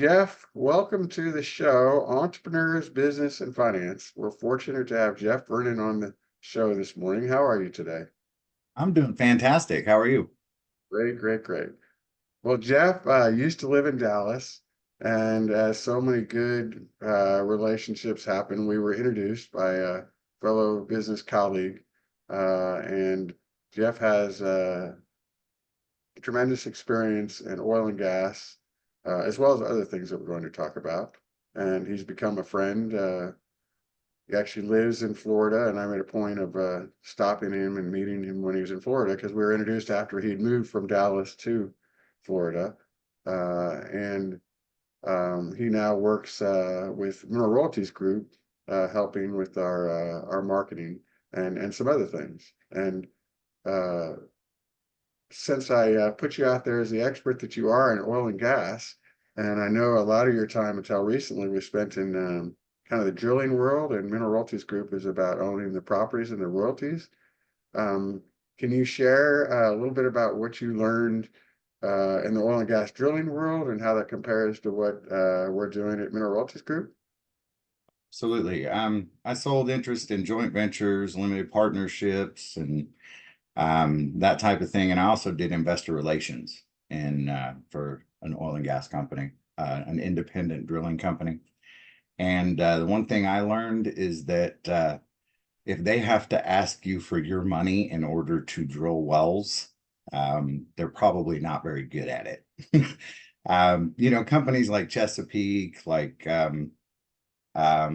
Jeff, welcome to the show, Entrepreneurs, Business, and Finance. We're fortunate to have Jeff Vernon on the show this morning. How are you today? I'm doing fantastic. How are you? Great, great, great. Well, Jeff used to live in Dallas, and as so many good relationships happen, we were introduced by a fellow business colleague, and Jeff has tremendous experience in oil and gas, as well as other things that we're going to talk about. And he's become a friend. He actually lives in Florida, and I made a point of stopping him and meeting him when he was in Florida because we were introduced after he'd moved from Dallas to Florida. And he now works with Royalties Group, helping with our marketing and some other things. And uh, since I put you out there as the expert that you are in oil and gas, and I know a lot of your time until recently was spent in kind of the drilling world, and Mineral Royalties Group is about owning the properties and the royalties. Um, can you share a little bit about what you learned in the oil and gas drilling world and how that compares to what we're doing at Mineral Royalties Group? Absolutely. I sold interest in joint ventures, limited partnerships, and that type of thing. And I also did investor relations in for an oil and gas company, an independent drilling company. And the one thing I learned is that if they have to ask you for your money in order to drill wells, they're probably not very good at it. Companies like Chesapeake, like um, Yeah,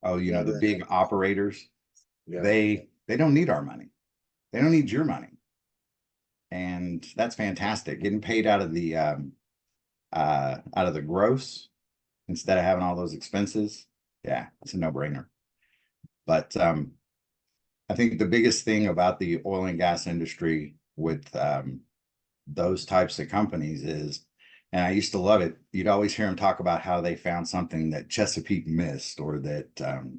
the big operators, yeah. they don't need our money. They don't need your money. And that's fantastic. Getting paid out of the gross instead of having all those expenses. Yeah, it's a no-brainer. But I think the biggest thing about the oil and gas industry with those types of companies is, and I used to love it, you'd always hear them talk about how they found something that Chesapeake missed or that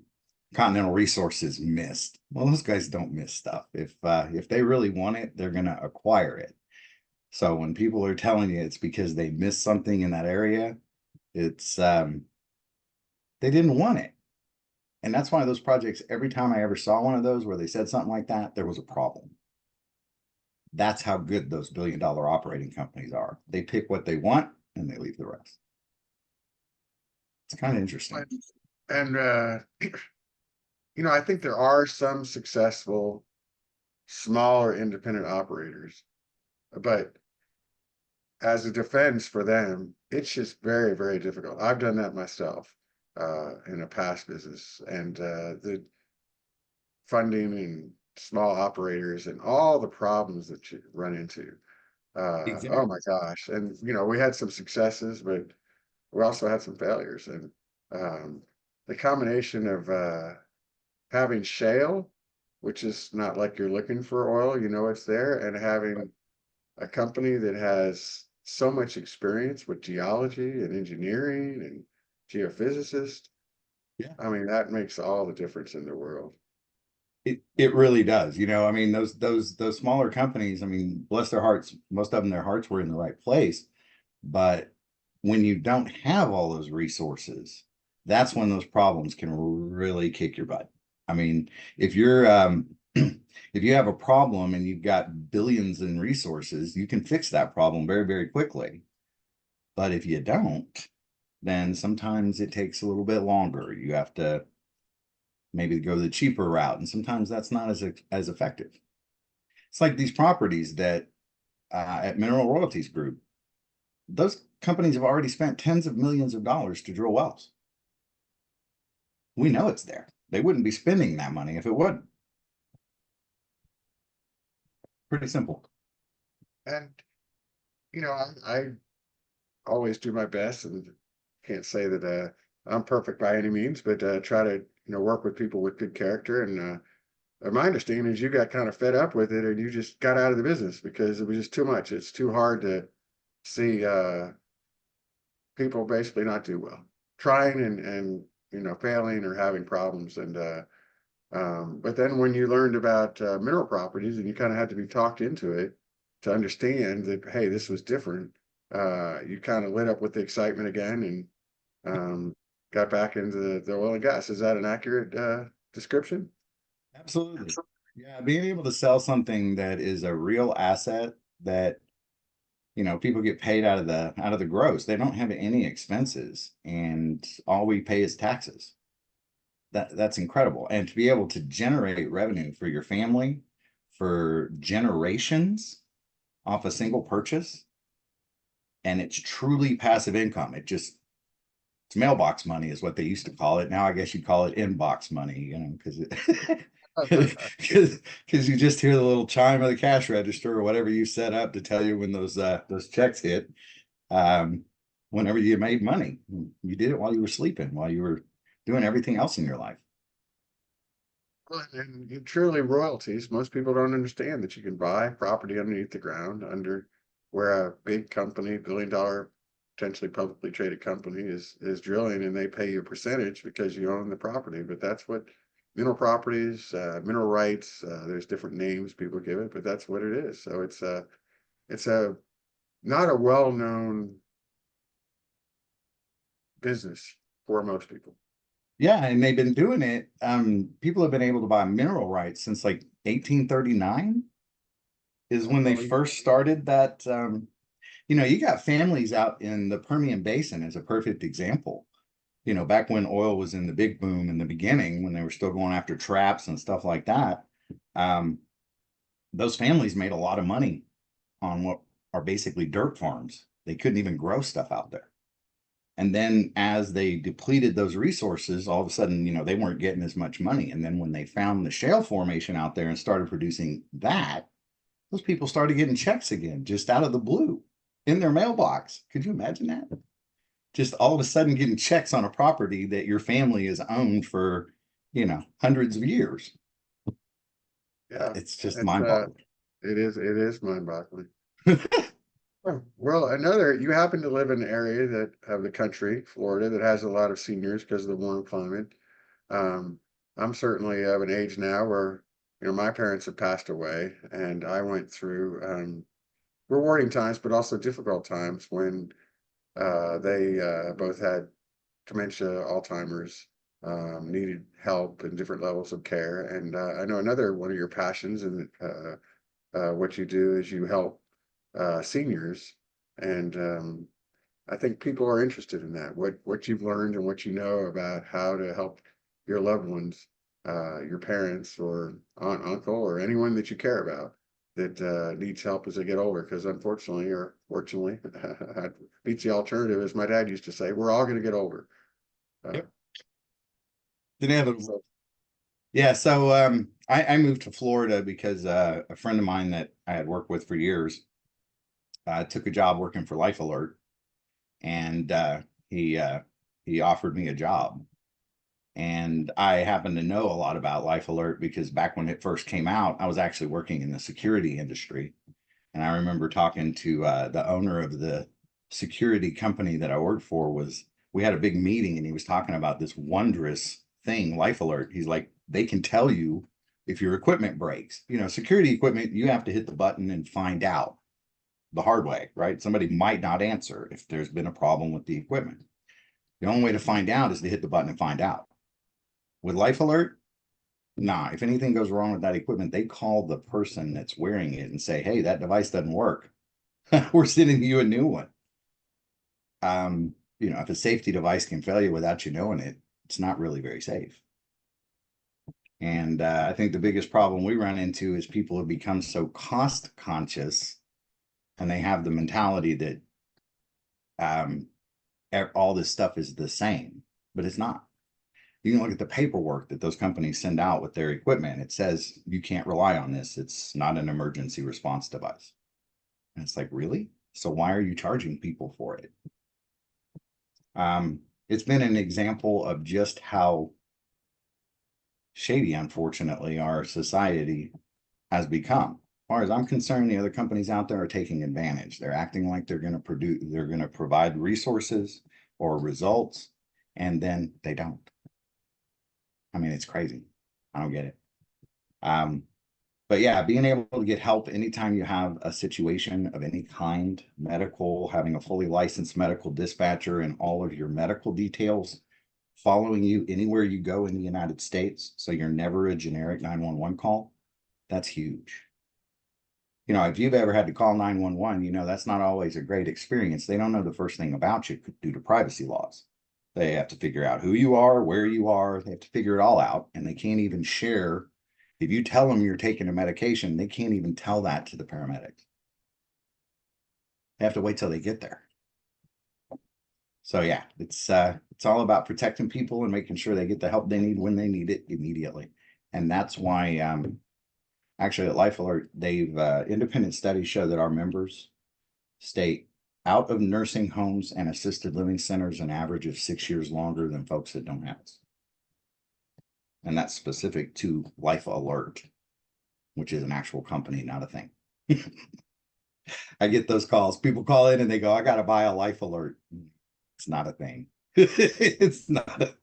Continental Resources missed. Well, those guys don't miss stuff. If they really want it, they're going to acquire it. So when people are telling you it's because they missed something in that area, it's they didn't want it. And that's why those projects, every time I ever saw one of those where they said something like that, there was a problem. That's how good those billion-dollar operating companies are. They pick what they want and they leave the rest. It's kind of interesting. And I think there are some successful smaller independent operators, but as a defense for them, it's just very, very difficult. I've done that myself in a past business, and the funding and small operators and all the problems that you run into. Oh Exactly. my gosh. And, we had some successes, but we also had some failures. And the combination of having shale, which is not like you're looking for oil, it's there, and having a company that has so much experience with geology and engineering and geophysicists. Yeah. I mean, that makes all the difference in the world. It really does. I mean, those smaller companies, I mean, bless their hearts, most of them, their hearts were in the right place. But when you don't have all those resources, that's when those problems can really kick your butt. I mean, if you're if you have a problem and you've got billions in resources, you can fix that problem very, very quickly. But if you don't, then sometimes it takes a little bit longer. You have to maybe go the cheaper route, and sometimes that's not as effective. It's like these properties that at Mineral Royalties Group, those companies have already spent tens of millions of dollars to drill wells. We know it's there. They wouldn't be spending that money if it wouldn't. Pretty simple. And, I always do my best and can't say that I'm perfect by any means, but try to, work with people with good character. And my understanding is you got kind of fed up with it and you just got out of the business because it was just too much. It's too hard to see people basically not do well, trying and failing or having problems. And but then when you learned about mineral properties and you kind of had to be talked into it to understand that, hey, this was different. you kind of lit up with the excitement again and got back into the oil and gas. Is that an accurate description? Absolutely. Yeah, being able to sell something that is a real asset that, people get paid out of the gross. They don't have any expenses, and all we pay is taxes. That's incredible. And to be able to generate revenue for your family for generations off a single purchase, and it's truly passive income. It's mailbox money is what they used to call it. Now I guess you'd call it inbox money, because because you just hear the little chime of the cash register or whatever you set up to tell you when those checks hit. Whenever you made money, you did it while you were sleeping, while you were doing everything else in your life. Well, and truly royalties, most people don't understand that you can buy property underneath the ground under where a big company, $1 billion, potentially publicly traded company is drilling, and they pay you a percentage because you own the property. But that's what mineral properties, mineral rights, there's different names people give it, but that's what it is. So it's a not a well-known business for most people. Yeah, and they've been doing it. People have been able to buy mineral rights since like 1839 is when they first started that. You got families out in the Permian Basin as a perfect example. Back when oil was in the big boom in the beginning, when they were still going after traps and stuff like that, those families made a lot of money on what are basically dirt farms. They couldn't even grow stuff out there. And then as they depleted those resources, all of a sudden, they weren't getting as much money. And then when they found the shale formation out there and started producing that, those people started getting checks again, just out of the blue in their mailbox. Could you imagine that? Just all of a sudden getting checks on a property that your family has owned for, hundreds of years. Yeah, It's just it's mind-boggling. it is mind-boggling. Well, you happen to live in an area that of the country, Florida, that has a lot of seniors because of the warm climate. Um, I'm certainly of an age now where, my parents have passed away, and I went through rewarding times, but also difficult times when they both had dementia, Alzheimer's, needed help and different levels of care. And I know another one of your passions and what you do is you help seniors, and I think people are interested in that. What you've learned and what you know about how to help your loved ones, your parents or aunt, uncle, or anyone that you care about that needs help as they get older. Because unfortunately, or fortunately, beats the alternative, as my dad used to say. We're all going to get older. Yep. Inevitable. Yeah, so I moved to Florida because a friend of mine that I had worked with for years took a job working for Life Alert, and he offered me a job. And I happen to know a lot about Life Alert because back when it first came out, I was actually working in the security industry. And I remember talking to the owner of the security company that I worked for. We had a big meeting, and he was talking about this wondrous thing, Life Alert. He's like, they can tell you if your equipment breaks. Security equipment, you have to hit the button and find out the hard way, right? Somebody might not answer if there's been a problem with the equipment. The only way to find out is to hit the button and find out. With Life Alert, nah, if anything goes wrong with that equipment, they call the person that's wearing it and say, hey, that device doesn't work. We're sending you a new one. If a safety device can fail you without you knowing it, it's not really very safe. And I think the biggest problem we run into is people have become so cost conscious, and they have the mentality that all this stuff is the same, but it's not. You can look at the paperwork that those companies send out with their equipment. It says you can't rely on this. It's not an emergency response device. And it's like, really? So why are you charging people for it? It's been an example of just how shady, unfortunately, our society has become. As far as I'm concerned, the other companies out there are taking advantage. They're acting like they're going to provide resources or results, and then they don't. I mean, it's crazy. I don't get it. But yeah, being able to get help anytime you have a situation of any kind, medical, having a fully licensed medical dispatcher and all of your medical details following you anywhere you go in the United States. So you're never a generic 911 call. That's huge. You know, if you've ever had to call 911, you know, that's not always a great experience. They don't know the first thing about you due to privacy laws. They have to figure out who you are, where you are. They have to figure it all out. And they can't even share. If you tell them you're taking a medication, they can't even tell that to the paramedics. They have to wait till they get there. So yeah, it's all about protecting people and making sure they get the help they need when they need it immediately. And that's why actually at Life Alert, they've independent studies show that our members stay out of nursing homes and assisted living centers an average of 6 years longer than folks that don't have it. And that's specific to Life Alert, which is an actual company, not a thing. I get those calls. People call in and they go, I got to buy a Life Alert. It's not a thing. It's not a.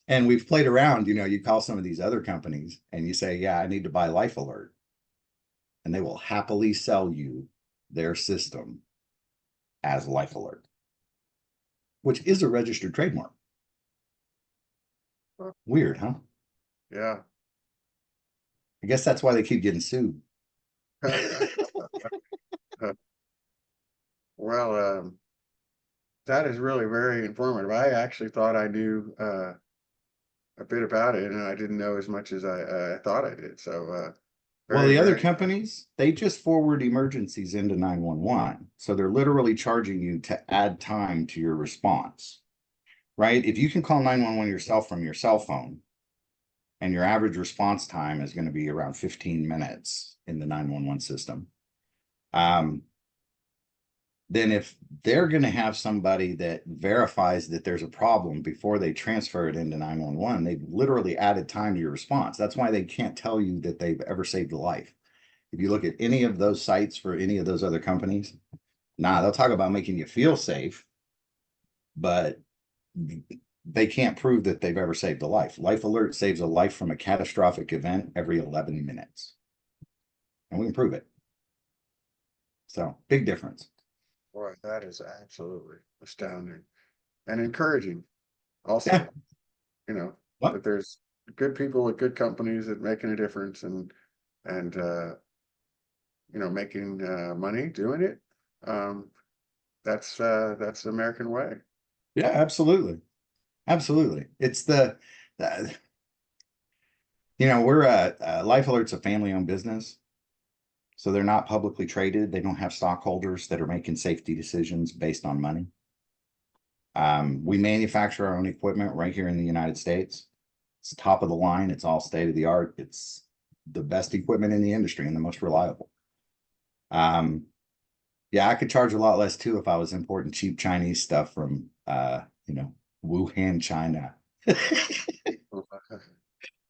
And we've played around, you know, you call some of these other companies and you say, yeah, I need to buy Life Alert. And they will happily sell you their system as Life Alert, which is a registered trademark. Weird, huh? Yeah. I guess that's why they keep getting sued. Well, that is really very informative. I actually thought I knew a bit about it, and I didn't know as much as I thought I did. So, Well, very, the other very, companies, they just forward emergencies into 911. So they're literally charging you to add time to your response, right? If you can call 911 yourself from your cell phone, and your average response time is going to be around 15 minutes in the 911 system. Then if they're going to have somebody that verifies that there's a problem before they transfer it into 911, they've literally added time to your response. That's why they can't tell you that they've ever saved a life. If you look at any of those sites for any of those other companies, they'll talk about making you feel safe, but they can't prove that they've ever saved a life. Life Alert saves a life from a catastrophic event every 11 minutes. And we can prove it. So big difference. boy, that is absolutely astounding and encouraging. Also, Yeah. you know, What? that there's good people with good companies that making a difference and you know, making money doing it. Um, that's the American way. Yeah, absolutely. Absolutely. It's the you know, we're Life Alert's a family-owned business. So they're not publicly traded. They don't have stockholders that are making safety decisions based on money. We manufacture our own equipment right here in the United States. It's top of the line. It's all state of the art. It's the best equipment in the industry and the most reliable. Yeah, I could charge a lot less too if I was importing cheap Chinese stuff from, you know, Wuhan, China.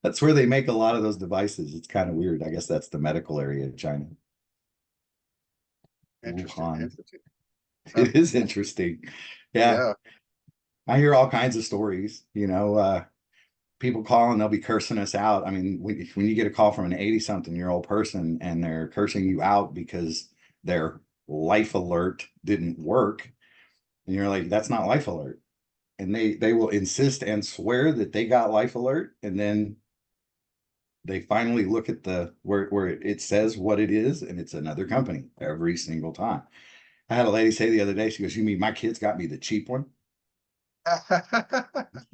That's where they make a lot of those devices. It's kind of weird. I guess that's the medical area of China. Interesting, Wuhan. interesting. It is interesting. Yeah. Yeah. I hear all kinds of stories, you know, people call and they'll be cursing us out. I mean, when you get a call from an 80-something-year-old person and they're cursing you out because their Life Alert didn't work, and you're like, that's not Life Alert. And they will insist and swear that they got Life Alert, and then they finally look at the where it says what it is, and it's another company every single time. I had a lady say the other day, she goes, you mean my kids got me the cheap one?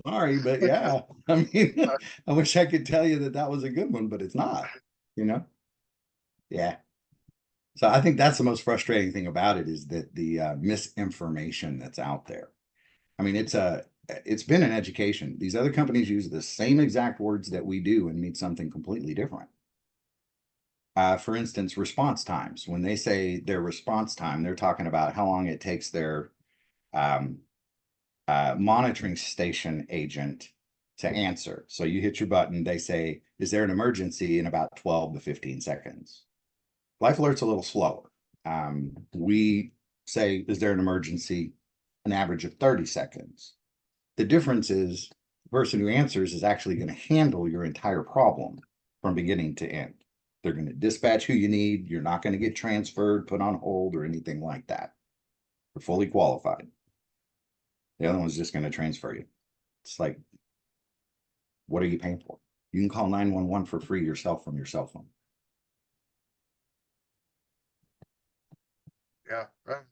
Sorry, but yeah, I mean, I wish I could tell you that that was a good one, but it's not, you know? Yeah. So I think that's the most frustrating thing about it is that the misinformation that's out there. I mean, it's been an education. These other companies use the same exact words that we do and mean something completely different. For instance, response times. When they say their response time, they're talking about how long it takes their um, monitoring station agent to answer. So you hit your button, they say, is there an emergency in about 12 to 15 seconds? Life Alert's a little slower. We say, is there an emergency? An average of 30 seconds. The difference is the person who answers is actually going to handle your entire problem. from beginning to end. They're going to dispatch who you need. You're not going to get transferred, put on hold, or anything like that. You're fully qualified. The other one's just going to transfer you. It's like, what are you paying for? You can call 911 for free yourself from your cell phone. Yeah. Well,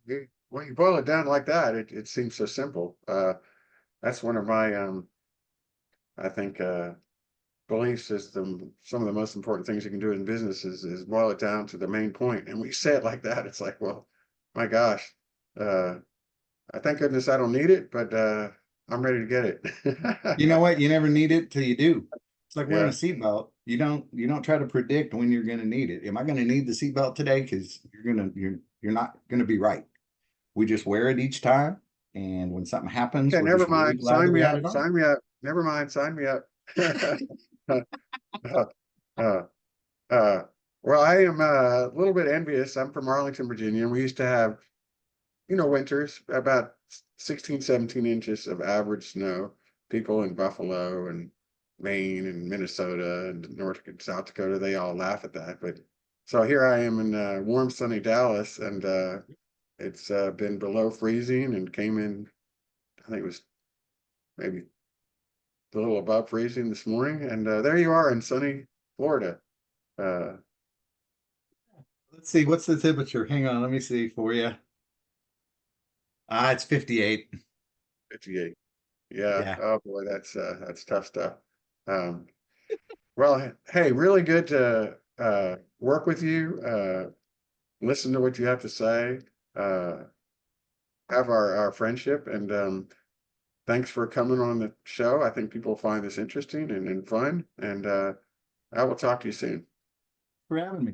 when you boil it down like that, it seems so simple. That's one of my, I think, beliefs is some of the most important things you can do in business is boil it down to the main point. And we say it like that. It's like, well, my gosh, I thank goodness I don't need it, but I'm ready to get it. You know what? You never need it till you do. It's like wearing a Yeah. seatbelt. You don't try to predict when you're going to need it. Am I going to need the seatbelt today? Because you're not going to be right. We just wear it each time, and when something happens, Okay, we're never just really mind. glad that Sign we me had up. it on. Sign me up. Never mind. Sign me up. Uh, uh, uh, well, I am a little bit envious. I'm from Arlington, Virginia, and we used to have, winters about 16, 17 inches of average snow. People in Buffalo and Maine and Minnesota and North and South Dakota, they all laugh at that. But so here I am in warm, sunny Dallas, and it's been below freezing and came in, I think it was maybe a little above freezing this morning. And there you are in sunny Florida. Uh, Let's see, what's the temperature? Hang on, let me see for you. It's 58. 58. Yeah. Yeah. Oh boy, that's tough stuff. Um, well, hey, really good to work with you, listen to what you have to say, uh, have our friendship, and thanks for coming on the show. I think people find this interesting and fun, and I will talk to you soon. For having me.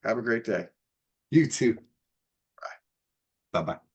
Have a great day. You too. Bye-bye.